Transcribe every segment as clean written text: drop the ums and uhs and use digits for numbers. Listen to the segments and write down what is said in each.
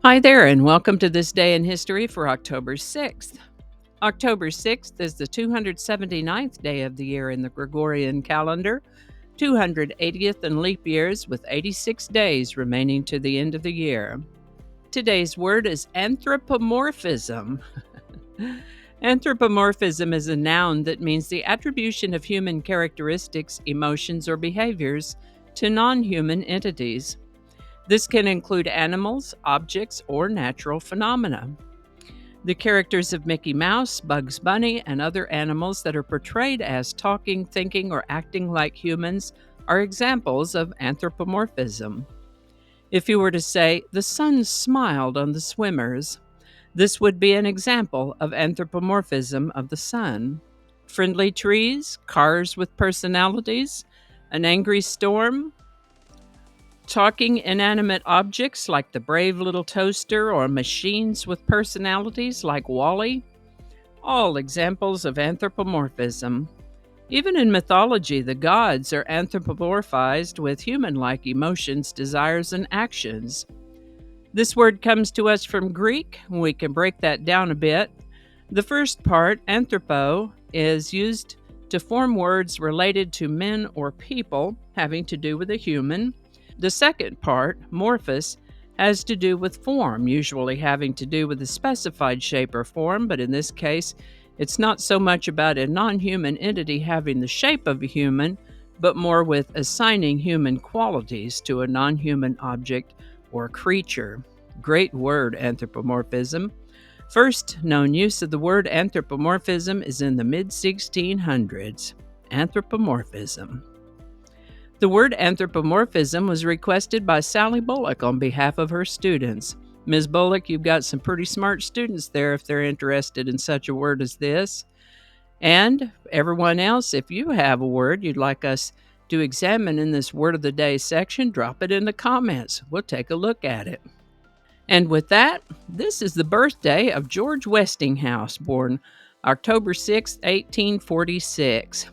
Hi there, and welcome to this day in history for October 6th. October 6th is the 279th day of the year in the Gregorian calendar, 280th in leap years, with 86 days remaining to the end of the year. Today's word is anthropomorphism. Anthropomorphism is a noun that means the attribution of human characteristics, emotions, or behaviors to non-human entities. This can include animals, objects, or natural phenomena. The characters of Mickey Mouse, Bugs Bunny, and other animals that are portrayed as talking, thinking, or acting like humans are examples of anthropomorphism. If you were to say, "The sun smiled on the swimmers," this would be an example of anthropomorphism of the sun. Friendly trees, cars with personalities, an angry storm, talking inanimate objects like the brave little toaster or machines with personalities like Wall-E, all examples of anthropomorphism. Even in mythology, the gods are anthropomorphized with human-like emotions, desires, and actions. This word comes to us from Greek. We can break that down a bit. The first part, anthropo, is used to form words related to men or people having to do with a human. The second part, morphos, has to do with form, usually having to do with a specified shape or form, but in this case, it's not so much about a non-human entity having the shape of a human, but more with assigning human qualities to a non-human object or creature. Great word, anthropomorphism. First known use of the word anthropomorphism is in the mid-1600s. Anthropomorphism. The word anthropomorphism was requested by Sally Bullock on behalf of her students. Ms. Bullock, you've got some pretty smart students there if they're interested in such a word as this. And everyone else, if you have a word you'd like us to examine in this Word of the Day section, drop it in the comments. We'll take a look at it. And with that, this is the birthday of George Westinghouse, born October 6, 1846.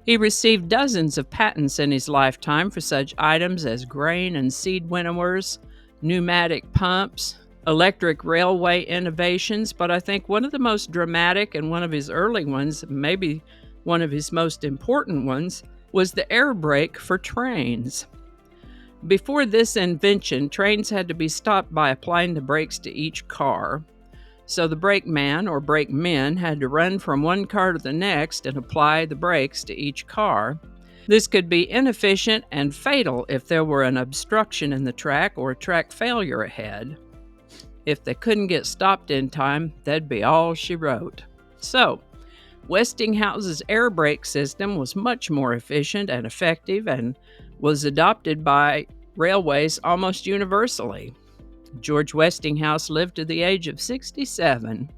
He received dozens of patents in his lifetime for such items as grain and seed winnowers, pneumatic pumps, electric railway innovations, but I think one of the most dramatic and one of his early ones, maybe one of his most important ones, was the air brake for trains. Before this invention, trains had to be stopped by applying the brakes to each car. So the brakeman or brakemen had to run from one car to the next and apply the brakes to each car. This could be inefficient and fatal if there were an obstruction in the track or a track failure ahead. If they couldn't get stopped in time, that'd be all she wrote. So, Westinghouse's air brake system was much more efficient and effective and was adopted by railways almost universally. George Westinghouse lived to the age of 67.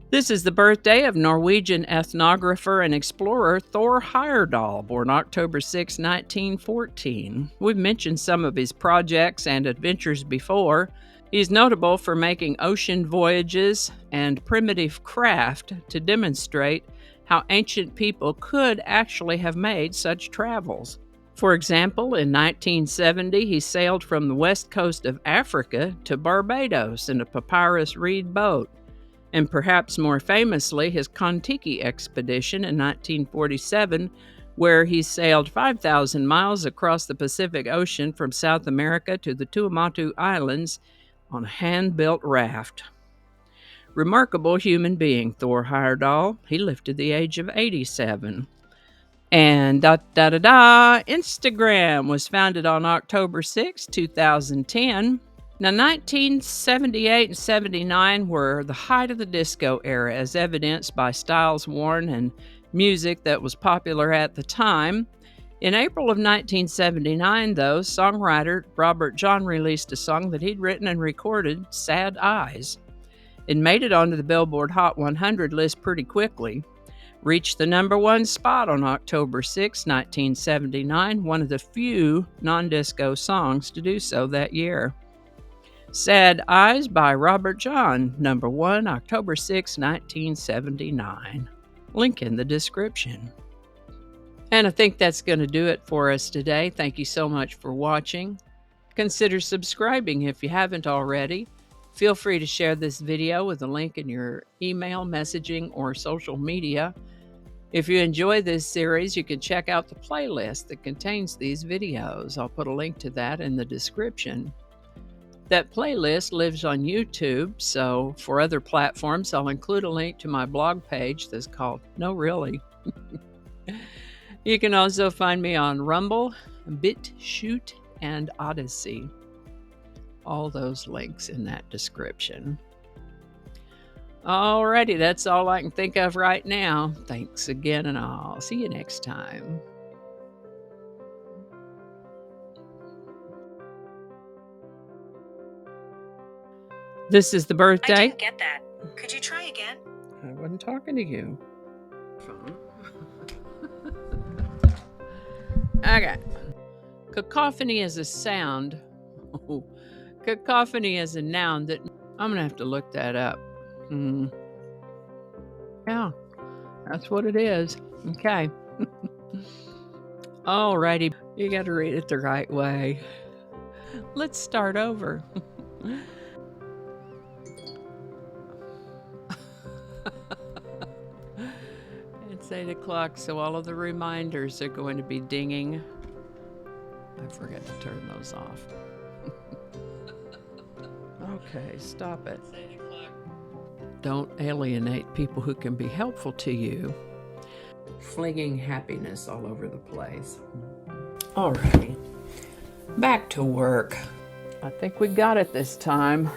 This is the birthday of Norwegian ethnographer and explorer Thor Heyerdahl, born October 6, 1914. We've mentioned some of his projects and adventures before. He's notable for making ocean voyages and primitive craft to demonstrate how ancient people could actually have made such travels. For example, in 1970, he sailed from the west coast of Africa to Barbados in a papyrus reed boat, and perhaps more famously, his Kon-Tiki expedition in 1947, where he sailed 5,000 miles across the Pacific Ocean from South America to the Tuamotu Islands on a hand-built raft. Remarkable human being, Thor Heyerdahl. He lived to the age of 87. And Instagram was founded on October 6, 2010. Now, 1978 and 79 were the height of the disco era, as evidenced by styles worn and music that was popular at the time. In April of 1979, though, songwriter Robert John released a song that he'd written and recorded, Sad Eyes. It made it onto the Billboard Hot 100 list pretty quickly. Reached the number one spot on October 6, 1979, one of the few non-disco songs to do so that year. Sad Eyes by Robert John, number one, October 6, 1979. Link in the description. And I think that's going to do it for us today. Thank you so much for watching. Consider subscribing if you haven't already. Feel free to share this video with a link in your email, messaging, or social media. If you enjoy this series, you can check out the playlist that contains these videos. I'll put a link to that in the description. That playlist lives on YouTube, so for other platforms, I'll include a link to my blog page that's called No Really. You can also find me on Rumble, BitChute, and Odyssey. All those links in that description. Alrighty, that's all I can think of right now. Thanks again, and I'll see you next time. This is the birthday. I didn't get that. Could you try again? I wasn't talking to you. Okay. Cacophony is a sound. Cacophony is a noun that I'm gonna have to look that up. Yeah, that's what it is. Okay. Alrighty, you got to read it the right way. Let's start over. It's 8 o'clock, so all of the reminders are going to be dinging. I forgot to turn those off. Okay, stop it. Don't alienate people who can be helpful to you. Flinging happiness all over the place. Alrighty, back to work. I think we got it this time.